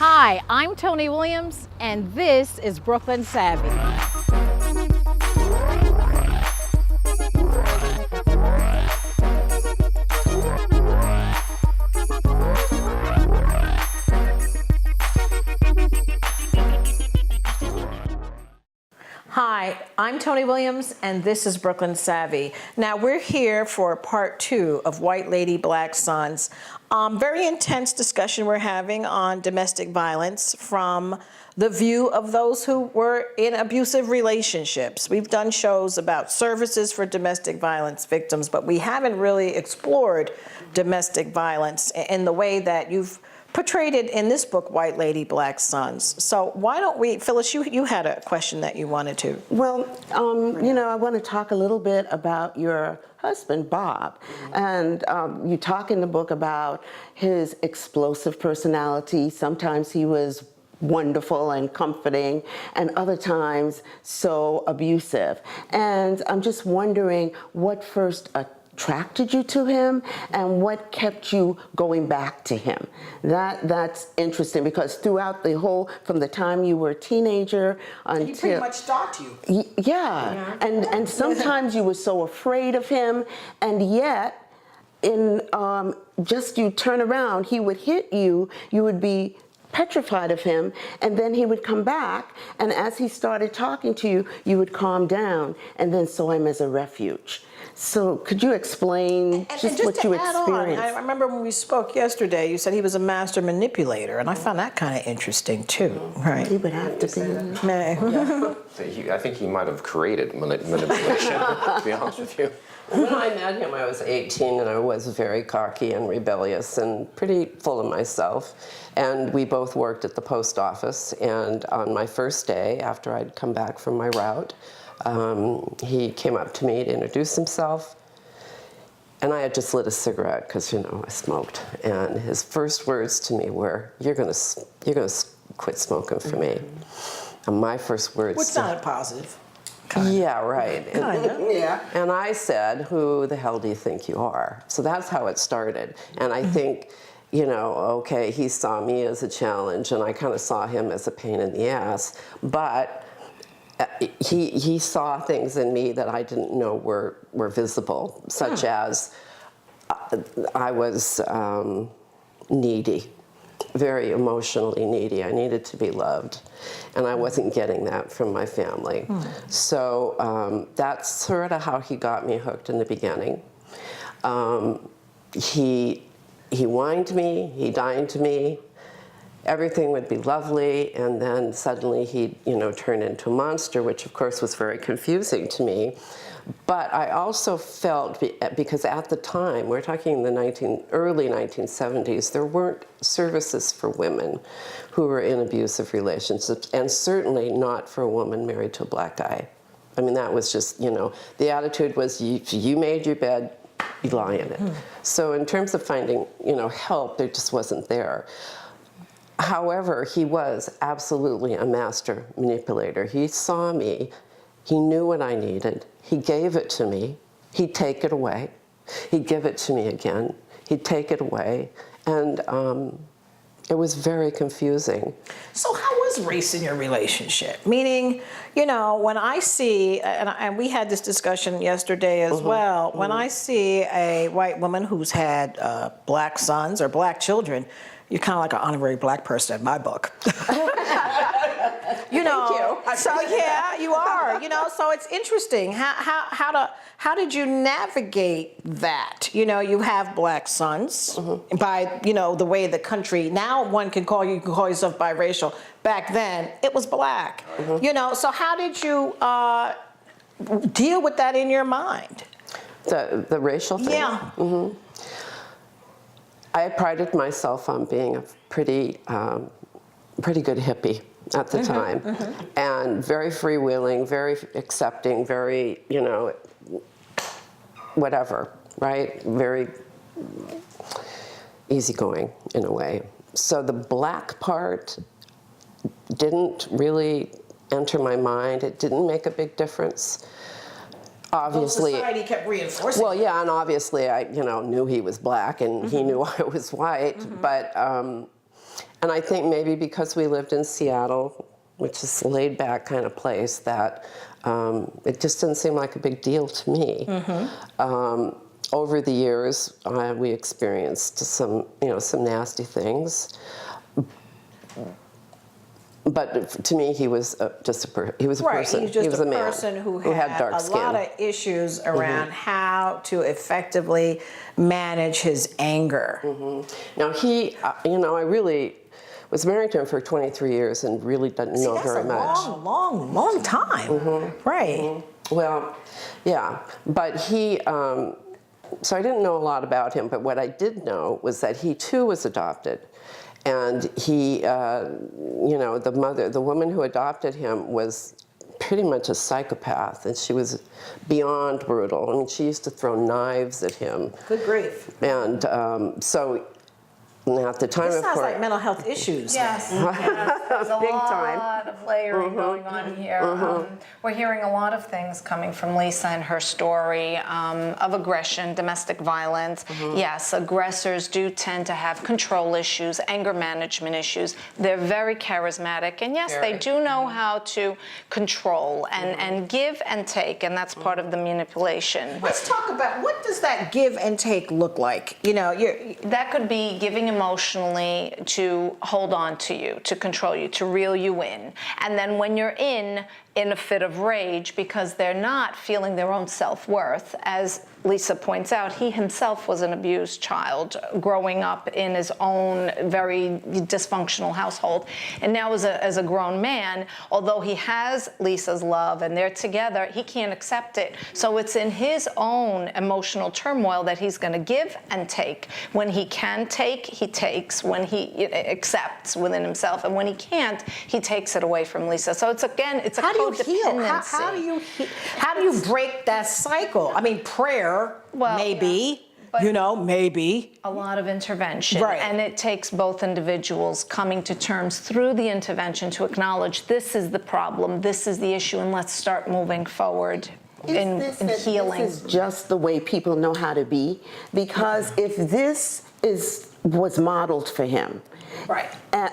Hi, I'm Tony Williams, and this is Brooklyn Savvy. Hi, I'm Tony Williams, and this is Brooklyn Savvy. Now, we're here for part 2 of White Lady, Black Sons. Very intense discussion we're having on domestic violence from the view of those who were in abusive relationships. We've done shows about services for domestic violence victims, but we haven't really explored domestic violence in the way that you've portrayed it in this book, White Lady, Black Sons. So why don't we, Phyllis, you had a question that you wanted to. Well, I want to talk a little bit about your husband, Bob. And you talk in the book about his explosive personality. Sometimes he was wonderful and comforting, and other times so abusive. And I'm just wondering what first attracted you to him and what kept you going back to him. That's interesting, because throughout the whole, from the time you were a teenager until... He pretty much stalked you. Yeah. And sometimes you were so afraid of him, and yet in just you turn around, he would hit you, you would be petrified of him, and then he would come back, and as he started talking to you, you would calm down, and then saw him as a refuge. So could you explain just what you experienced? I remember when we spoke yesterday, you said he was a master manipulator, and I found that kind of interesting too, right? He would have to be. Yeah. I think he might have created manipulation, to be honest with you. When I met him, I was 18, and I was very cocky and rebellious and pretty full of myself. And we both worked at the post office, and on my first day, after I'd come back from my route, he came up to me to introduce himself. And I had just lit a cigarette, because, I smoked. And his first words to me were, you're gonna quit smoking for me. And my first words... Which sounded positive. Yeah, right. Yeah. And I said, who the hell do you think you are? So that's how it started. And I think, okay, he saw me as a challenge, and I kind of saw him as a pain in the ass. But he saw things in me that I didn't know were visible, such as I was needy. Very emotionally needy. I needed to be loved, and I wasn't getting that from my family. So that's sort of how he got me hooked in the beginning. He whined me, he dined me, everything would be lovely, and then suddenly he'd turn into a monster, which of course was very confusing to me. But I also felt, because at the time, we're talking the early 1970s, there weren't services for women who were in abusive relationships, and certainly not for a woman married to a black guy. I mean, that was just, the attitude was, you made your bed, you lie in it. So in terms of finding, help, there just wasn't there. However, he was absolutely a master manipulator. He saw me. He knew what I needed. He gave it to me. He'd take it away. He'd give it to me again. He'd take it away. And it was very confusing. So how was race in your relationship? Meaning, when I see, and we had this discussion yesterday as well, when I see a white woman who's had black sons or black children, you're kind of like an honorary black person in my book. Thank you. So yeah, you are. So it's interesting. How did you navigate that? You have black sons by the way the country now one can call yourself biracial. Back then it was black. So how did you deal with that in your mind? The racial thing. Yeah. I prided myself on being a pretty good hippie at the time, and very freewheeling, very accepting, very, whatever, right? Very easygoing in a way. So the black part didn't really enter my mind. It didn't make a big difference. Obviously, society kept reinforcing. Well, yeah, and obviously I, knew he was black, and he knew I was white, but And I think maybe because we lived in Seattle, which is a laid-back kind of place, that it just didn't seem like a big deal to me. Over the years, we experienced some nasty things. But to me, he was just he was a Right, person. he's just he was a man person who had dark a skin. lot of issues around how to effectively manage his anger. Now he, I really was married to him for 23 years and really didn't know very much. That's a long time. Right. Well, yeah, but he, so I didn't know a lot about him, but what I did know was that he too was adopted. And he, the woman who adopted him was pretty much a psychopath, and she was beyond brutal. I mean, she used to throw knives at him. Good grief. And so at the time, This of sounds course, like mental health issues. Yes, there's a Big time. lot of layering going on here. We're hearing a lot of things coming from Lisa and her story of aggression, domestic violence. Yes, aggressors do tend to have control issues, anger management issues. They're very charismatic, and yes, they do know how to control and give and take, and that's part of the manipulation. Let's talk about, what does that give and take look like? That could be giving emotionally to hold on to you, to control you, to reel you in. And then when you're in a fit of rage because they're not feeling their own self-worth, as Lisa points out, he himself was an abused child growing up in his own very dysfunctional household. And now as a grown man, although he has Lisa's love and they're together, he can't accept it. So it's in his own emotional turmoil that he's going to give and take. When he can take, he takes. When he accepts within himself, and when he can't, he takes it away from Lisa. So it's a how do you heal? How do you break that cycle? I mean, prayer, maybe, maybe. A lot of intervention. Right. And it takes both individuals coming to terms through the intervention to acknowledge this is the problem, this is the issue, and let's start moving forward in healing. This is just the way people know how to be, because if this was modeled for him, Right.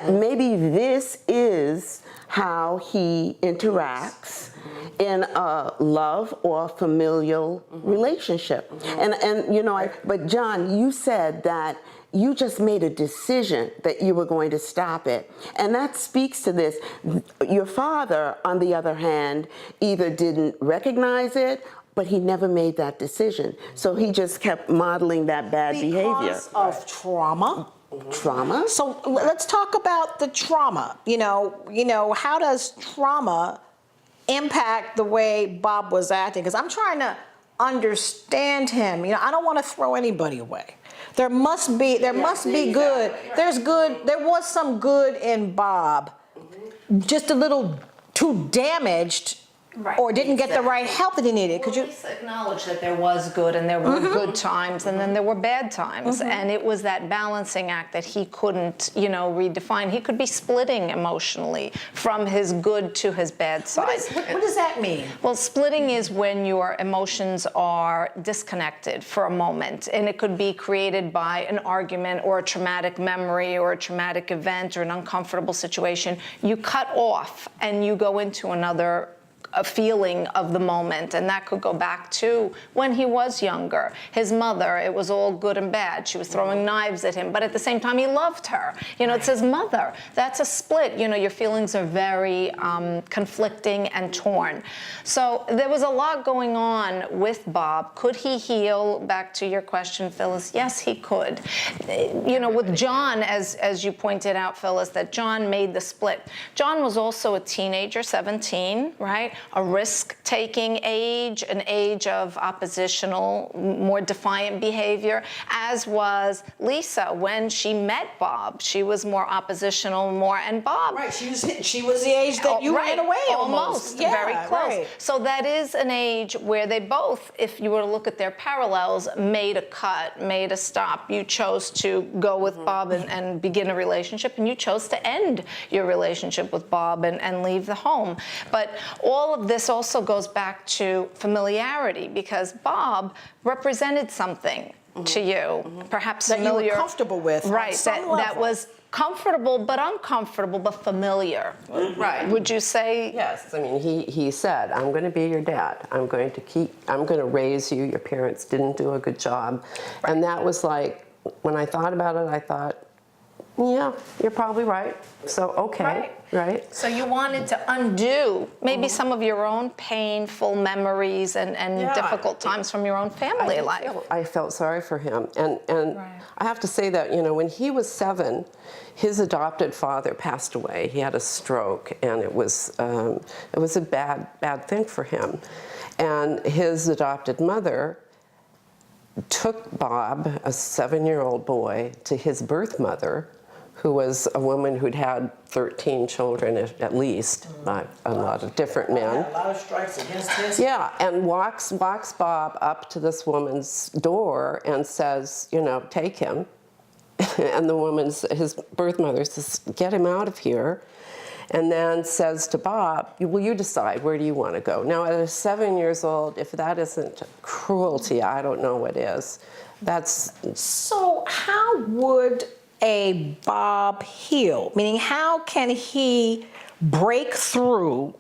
maybe this is how he interacts in a love or familial relationship. But John, you said that you just made a decision that you were going to stop it. And that speaks to this. Your father, on the other hand, either didn't recognize it, but he never made that decision. So he just kept modeling that bad behavior. Because of trauma. Trauma? So let's talk about the trauma. How does trauma impact the way Bob was acting? Because I'm trying to understand him. I don't want to throw anybody away. There must be good. There was some good in Bob, just a little too damaged. Right. Or didn't get the right help that he needed. Could you Lisa acknowledge that there was good and there were good times and then there were bad times, and it was that balancing act that he couldn't, redefine. He could be splitting emotionally from his good to his bad side. What does that mean? Well, splitting is when your emotions are disconnected for a moment, and it could be created by an argument or a traumatic memory or a traumatic event or an uncomfortable situation. You cut off and you go into a feeling of the moment, and that could go back to when he was younger. His mother, it was all good and bad. She was throwing knives at him, but at the same time, he loved her. It's his mother. That's a split. Your feelings are very conflicting and torn. So there was a lot going on with Bob. Could he heal? Back to your question, Phyllis. Yes, he could. With John, as you pointed out, Phyllis, that John made the split. John was also a teenager, 17, right? A risk-taking age, an age of oppositional, more defiant behavior, as was Lisa when she met Bob. She was more oppositional, and Bob. Right, she was the age that you ran away almost. Yeah, very close. Right. So that is an age where they both, if you were to look at their parallels, made a cut, made a stop. You chose to go with Bob and begin a relationship, and you chose to end your relationship with Bob and leave the home. But all of this also goes back to familiarity, because Bob represented something to you, perhaps That you were familiar. comfortable with on Right, some that level. was comfortable but uncomfortable but familiar. Right. Would you say? Yes, I mean, he said, I'm going to be your dad. I'm going to raise you. Your parents didn't do a good job. And that was like, when I thought about it, I thought, yeah, you're probably right. So, okay, right? So you wanted to undo maybe some of your own painful memories and difficult times from your own family life. I felt sorry for him. And I have to say that, when he was 7, his adopted father passed away. He had a stroke, and it was a bad thing for him. And his adopted mother took Bob, a 7-year-old boy, to his birth mother, who was a woman who'd had 13 children at least, by a lot of different men. A lot of strikes against his. Yeah, and walks Bob up to this woman's door and says, take him. And the his birth mother says, get him out of here. And then says to Bob, well, you decide, where do you want to go? Now, at 7 years old, if that isn't cruelty, I don't know what is. So how would a Bob heal? Meaning, how can he break through?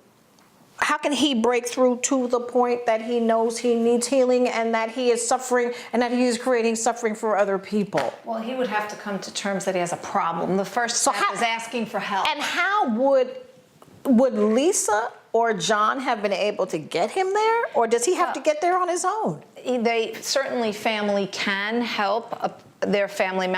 How can he break through to the point that he knows he needs healing and that he is suffering and that he is creating suffering for other people? Well, he would have to come to terms that he has a problem. The first step is asking for help. And how would Lisa or John have been able to get him there? Or does he have to get there on his own? Certainly family can help another family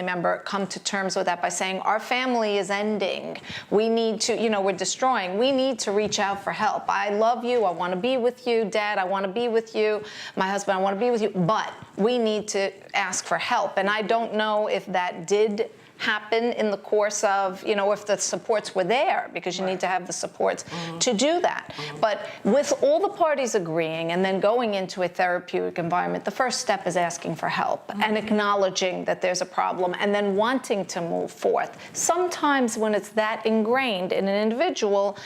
member come to terms with that by saying, our family is ending. We need to, we're destroying. We need to reach out for help. I love you. I want to be with you. Dad, I want to be with you. My husband, I want to be with you. But we need to ask for help. And I don't know if that did happen in the course of, if the supports were there, because you need to have the supports to do that. But with all the parties agreeing and then going into a therapeutic environment, the first step is asking for help and acknowledging that there's a problem and then wanting to move forth. Sometimes when it's that ingrained in an individual,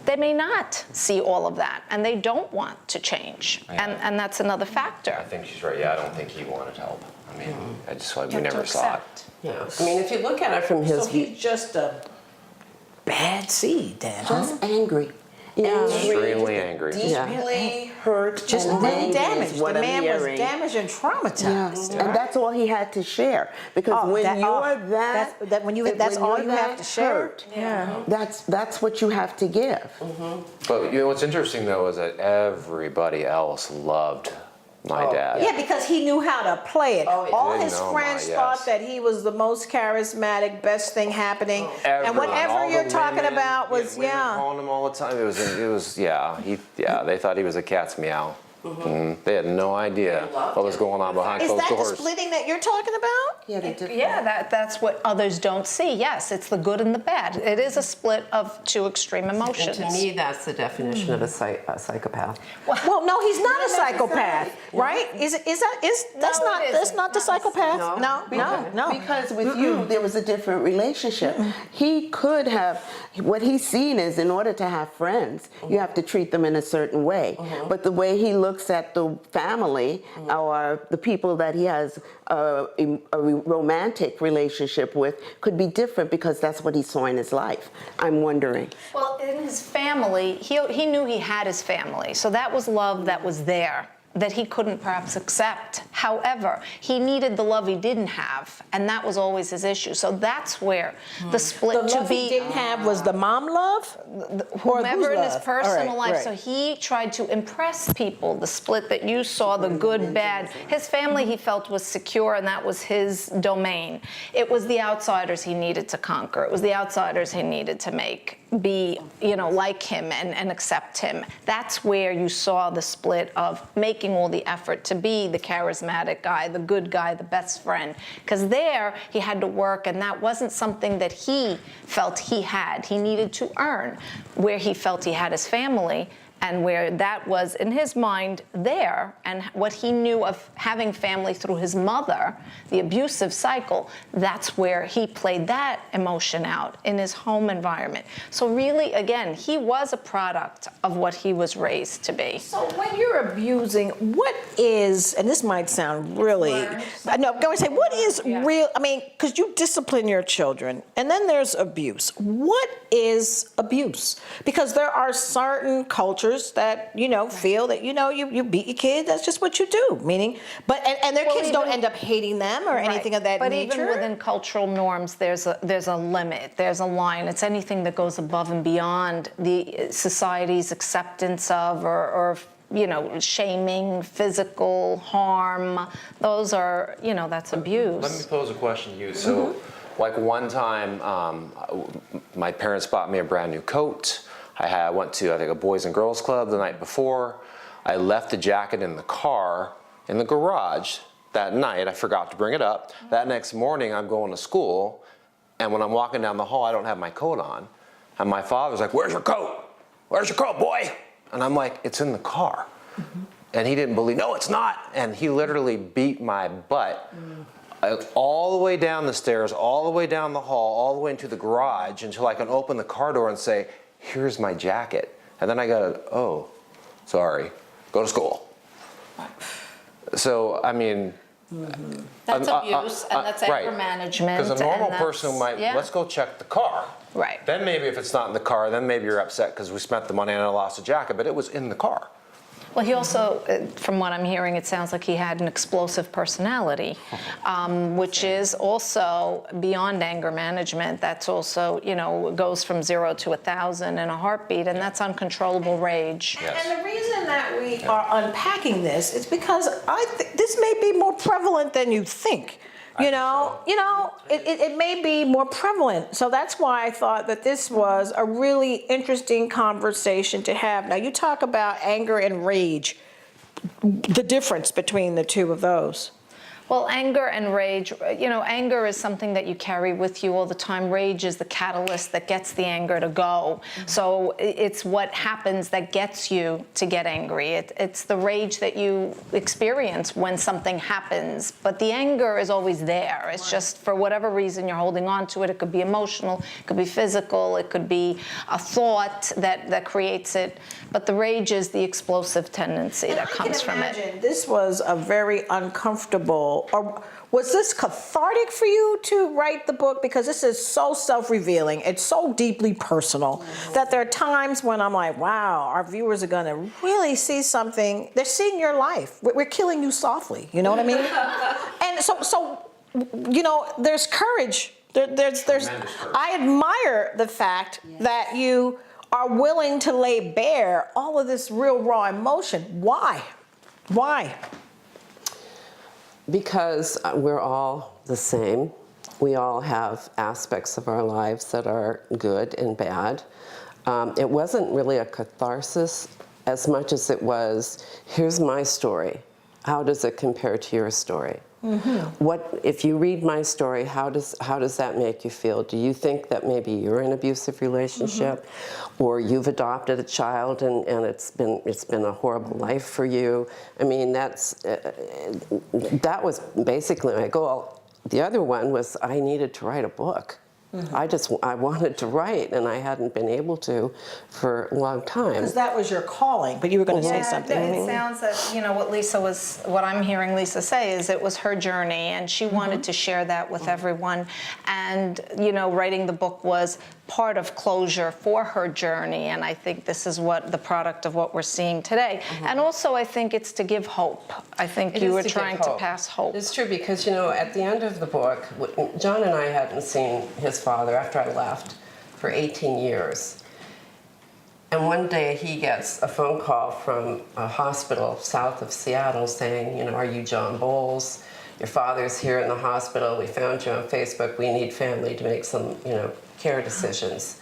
they may not see all of that, and they don't want to change, and that's another factor. I think she's right. Yeah, I don't think he wanted help. I mean, we never saw it. Yeah. I mean, if you look at it from his So he's just a bad seed, then, huh? Just angry. Extremely angry. Deeply hurt, just really damaged. The man was damaged and traumatized. And that's all he had to share. Because when that's all you have to share. That's what you have to give. But what's interesting though is that everybody else loved my dad. Yeah, because he knew how to play it. All his friends thought yes. that he was the most charismatic, best thing happening. And Everyone, whatever all you're the talking women, about was, women calling him all the time. It was they thought he was a cat's meow. They had no idea what was going on behind Is closed that doors. the splitting that you're talking about? Yeah, they did. Yeah, that's what others don't see. Yes, it's the good and the bad. It is a split of two extreme emotions. And to me, that's the definition of a psychopath. Well, no, he's not a psychopath, right? That's not the psychopath? No. Because with you, there was a different relationship. He could have, what he's seen is in order to have friends, you have to treat them in a certain way. But the way he looks at the family or the people that he has a romantic relationship with could be different because that's what he saw in his life. I'm wondering. Well, in his family, he knew he had his family, so that was love that was there, that he couldn't perhaps accept. However, he needed the love he didn't have, and that was always his issue. So that's where the split The love he didn't have was the mom love? whomever in his personal life. Right. So he tried to impress people, the split that you saw, the good, bad. His family, he felt, was secure, and that was his domain. It was the outsiders he needed to conquer. It was the outsiders he needed to make be, like him and accept him. That's where you saw the split of making all the effort to be the charismatic guy, the good guy, the best friend. Because there, he had to work, and that wasn't something that he felt he had. He needed to earn. Where he felt he had his family, and where that was in his mind there, and what he knew of having family through his mother, the abusive cycle, that's where he played that emotion out in his home environment. So really, again, he was a product of what he was raised to be. So when you're abusing, what is, and this might sound really, no, go and say, what is real, I mean, because you discipline your children, and then there's abuse. What is abuse? Because there are certain cultures that, you know, feel that, you know, you beat your kid, that's just what you do, meaning, but, and their kids don't end up hating them or anything of that but nature. even within cultural norms, there's a limit, there's a line. It's anything that goes above and beyond the society's acceptance of or you know, shaming, physical harm. Those are, you know, that's abuse. Let me pose a question to you. So, like one time, my parents bought me a brand new coat. I went to, I think, a Boys and Girls Club the night before. I left the jacket in the car, in the garage that night. I forgot to bring it up. That next morning, I'm going to school, and when I'm walking down the hall, I don't have my coat on. And my father's like, "Where's your coat? Where's your coat, boy?" And I'm like, "It's in the car." And he didn't believe, "No, it's not." And he literally beat my butt all the way down the stairs, all the way down the hall, all the way into the garage until I can open the car door and say, "Here's my jacket." And then I go, "Oh, sorry, go to school." So, I mean, That's abuse, and that's right. anger management. Because a normal and person might, yeah. let's go check the car. Right. Then maybe if it's not in the car, then maybe you're upset because we spent the money and I lost the jacket, but it was in the car. Well, he also, from what I'm hearing, it sounds like he had an explosive personality, which is also beyond anger management. That's also, you know, goes from 0 to 1,000 in a heartbeat, and that's uncontrollable rage. Yes. And the reason that we are unpacking this is because I think this may be more prevalent than you think. You know, it may be more prevalent. So that's why I thought that this was a really interesting conversation to have. Now, you talk about anger and rage, the difference between the two of those. Well, anger and rage, you know, anger is something that you carry with you all the time. Rage is the catalyst that gets the anger to go. So it's what happens that gets you to get angry. It's the rage that you experience when something happens. But the anger is always there. It's just for whatever reason you're holding on to it. It could be emotional, it could be physical, it could be a thought that creates it. But the rage is the explosive tendency that comes from it. This was a very uncomfortable, or was this cathartic for you to write the book? Because this is so self-revealing, it's so deeply personal, that there are times when I'm like, wow, our viewers are gonna really see something, they're seeing your life. We're killing you softly, you know what I mean? And so, you know, there's courage. There's I admire the fact that you are willing to lay bare all of this real raw emotion. Why? Why? Because we're all the same. We all have aspects of our lives that are good and bad. It wasn't really a catharsis as much as it was, here's my story. How does it compare to your story? What if you read my story? How does that make you feel? Do you think that maybe you're in an abusive relationship, or you've adopted a child and it's been a horrible life for you? I mean, that was basically my goal. The other one was I needed to write a book. I wanted to write, and I hadn't been able to for a long time. Because that was your calling, but you were going to say something. It sounds that, you know, what I'm hearing Lisa say is it was her journey, and she wanted to share that with everyone. And, you know, writing the book was part of closure for her journey, and I think this is what the product of what we're seeing today. And also, I think it's to give hope. I think you were trying to pass hope. It's true, because, you know, at the end of the book, John and I hadn't seen his father after I left for 18 years. And one day he gets a phone call from a hospital south of Seattle saying, you know, "Are you John Bowles? Your father's here in the hospital. We found you on Facebook. We need family to make some, you know, care decisions."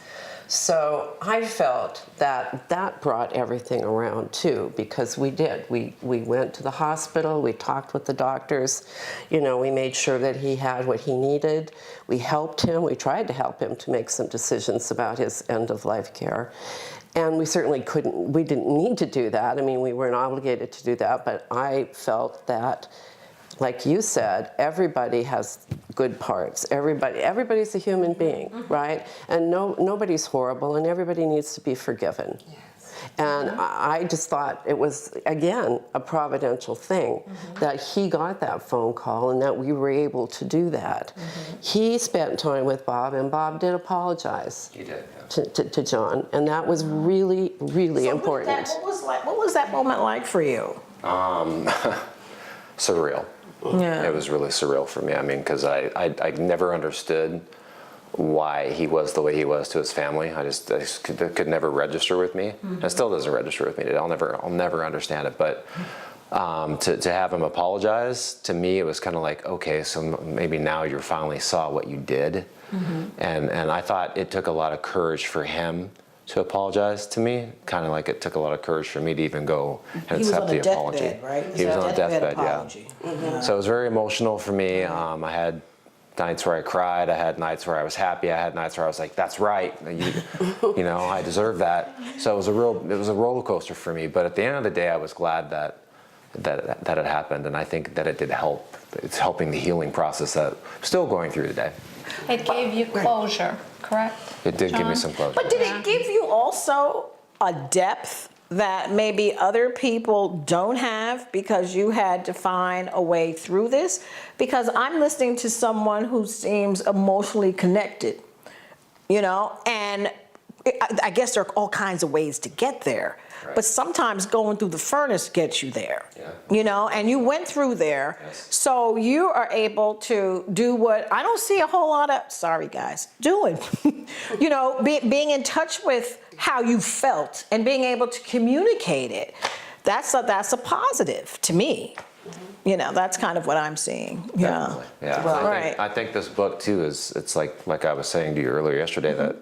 So I felt that brought everything around too, because we did. We went to the hospital, we talked with the doctors, you know, we made sure that he had what he needed. We helped him, we tried to help him to make some decisions about his end-of-life care. And we certainly we didn't need to do that. I mean, we weren't obligated to do that, but I felt that, like you said, everybody has good parts. Everybody's a human being, right? And nobody's horrible, and everybody needs to be forgiven. And I just thought it was, again, a providential thing that he got that phone call and that we were able to do that. He spent time with Bob, and Bob did apologize. He did. To John, and that was really, really important. What was that moment like for you? Surreal. Yeah. It was really surreal for me. I mean, because I never understood why he was the way he was to his family. I just could never register with me. It still doesn't register with me today. I'll never understand it. But to have him apologize, to me, it was kind of like, okay, so maybe now you finally saw what you did. And I thought it took a lot of courage for him to apologize to me, kind of like it took a lot of courage for me to even go and accept the apology. Deathbed, right? He was on a deathbed, apology. yeah. So it was very emotional for me. I had nights where I cried. I had nights where I was happy. I had nights where I was like, "That's right, you know, I deserve that." So it was a roller coaster for me. But at the end of the day, I was glad that it happened, and I think that it did help. It's helping the healing process that I'm still going through today. It gave you closure, correct? It did give me John? some closure. But did it give you also a depth that maybe other people don't have because you had to find a way through this? Because I'm listening to someone who seems emotionally connected, you know, and I guess there are all kinds of ways to get there. Right. But sometimes going through the furnace gets you there, you know, and you went through there. Yes. So you are able to do what I don't see a whole lot of, sorry guys, doing. You know, being in touch with how you felt and being able to communicate it. That's a positive to me. You know, that's kind of what I'm seeing. Yeah. Definitely. Yeah. Well, And I think this book too it's like I was saying to you earlier yesterday that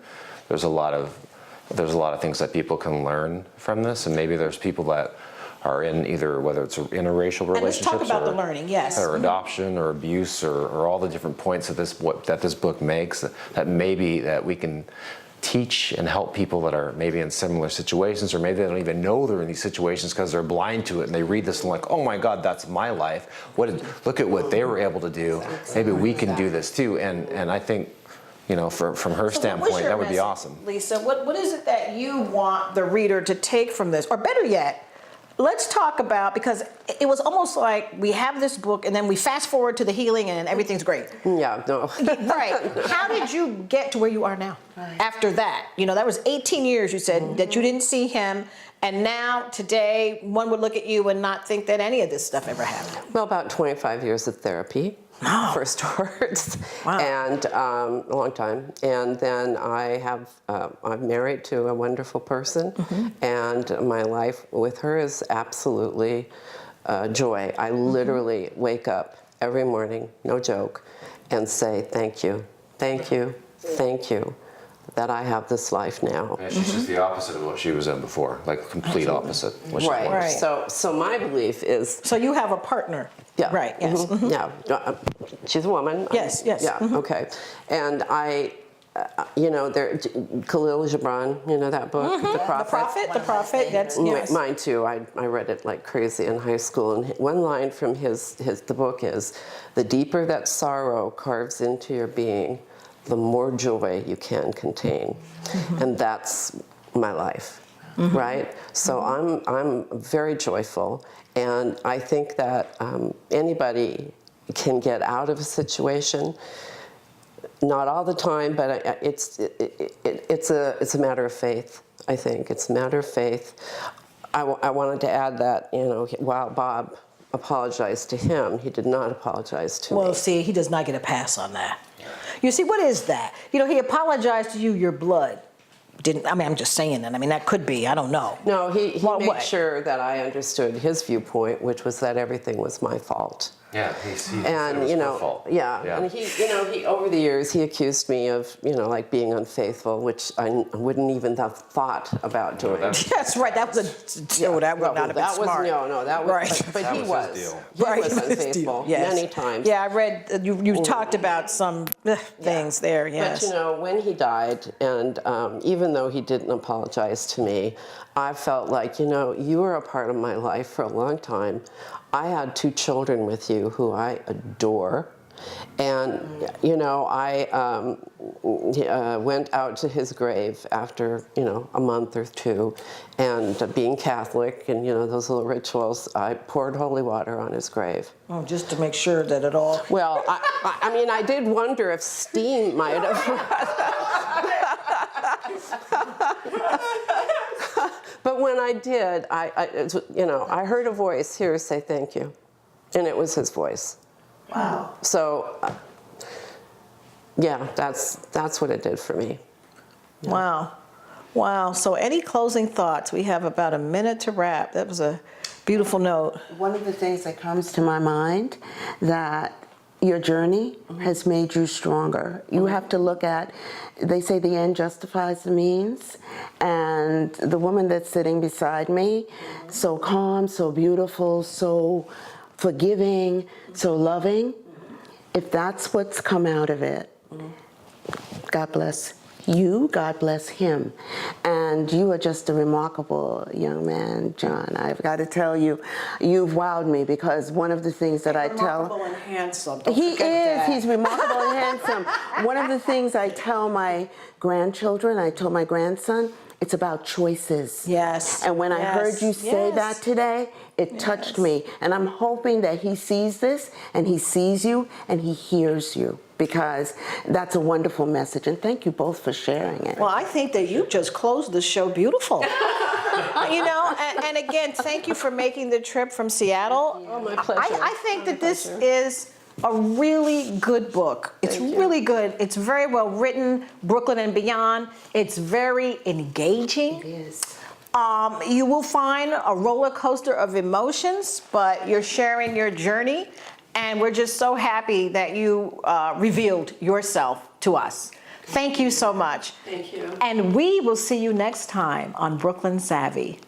there's a lot of things that people can learn from this, and maybe there's people that are in either, whether it's interracial relationships, And let's talk about the learning, yes. or adoption or abuse or all the different points that this book makes that maybe that we can teach and help people that are maybe in similar situations, or maybe they don't even know they're in these situations because they're blind to it and they read this and like, oh my God, that's my life. Look at what they were able to do. Maybe we can do this too. And I think, you know, from her standpoint, that would be awesome. Lisa, what is it that you want the reader to take from this? Or better yet, let's talk about, because it was almost like we have this book and then we fast forward to the healing and everything's great. Yeah, no. Right. How did you get to where you are now after that? You know, that was 18 years you said that you didn't see him. And now, today, one would look at you and not think that any of this stuff ever happened. Well, about 25 years of therapy. Wow. For starts, Wow. and a long time. And then I'm married to a wonderful person, and my life with her is absolutely joy. I literally wake up every morning, no joke, and say thank you, thank you, thank you that I have this life now. Yeah, she's just the opposite of what she was in before, like complete opposite. Which is Right. wonderful. Right. So my belief is. So you have a partner. Yeah. Right, yes. Yeah. She's a woman. Yes, yes. Yeah, okay. And you know, Khalil Gibran, you know that book, The Prophet? The Prophet, that's, yes. Mine too. I read it like crazy in high school. And one line from the book is, "The deeper that sorrow carves into your being, the more joy you can contain." And that's my life, right? So I'm very joyful, and I think that anybody can get out of a situation. Not all the time, but it's a matter of faith. I think it's a matter of faith. I wanted to add that, you know, while Bob apologized to him, he did not apologize to me. Well, see, he does not get a pass on that. You see, what is that? You know, he apologized to you, your blood. I'm just saying that. I mean, that could be, I don't know. No, he What made way? sure that I understood his viewpoint, which was that everything was my fault. Yeah, he And was you her know, fault. yeah, and he over the years he accused me of like being unfaithful, which I wouldn't even have thought about doing. That's right. That was that would not have been that smart. was that was Right. but That he was was his deal. he Right, was his deal, unfaithful yes. many times. Yeah, I read you talked about some things there. Yes. But you know, when he died, and even though he didn't apologize to me, I felt like, you were a part of my life for a long time. I had 2 children with you who I adore. And, I went out to his grave after, a month or 2. And being Catholic and, those little rituals, I poured holy water on his grave. Oh, just to make sure that it all. Well, I mean, I did wonder if steam might have. But when I did, I heard a voice here say thank you, and it was his voice. Wow. So, yeah, that's what it did for me. Yeah. Wow. Wow. So any closing thoughts? We have about a minute to wrap. That was a beautiful note. One of the things that comes to my mind, that your journey has made you stronger. You have to look at, they say the end justifies the means, and the woman that's sitting beside me, so calm, so beautiful, so forgiving, so loving, if that's what's come out of it, God bless you, God bless him. And you are just a remarkable young man, John. I've got to tell you, you've wowed me, because one of the things that I tell... Remarkable and handsome. Don't He is. forget that. He's remarkable and handsome. One of the things I tell my grandchildren, I told my grandson, it's about choices. Yes. And when I heard you say Yes. that today, it touched me. And I'm hoping that he sees this, and he sees you, and he hears you, because that's a wonderful message. And thank you both for sharing it. Well, I think that you just closed the show beautiful. And again, thank you for making the trip from Seattle. Oh, my pleasure. I think that this is a really good book. It's really good. It's very well written, Brooklyn and Beyond. It's very engaging. It is. You will find a roller coaster of emotions, but you're sharing your journey, and we're just so happy that you revealed yourself to us. Thank you so much. Thank you. And we will see you next time on Brooklyn Savvy.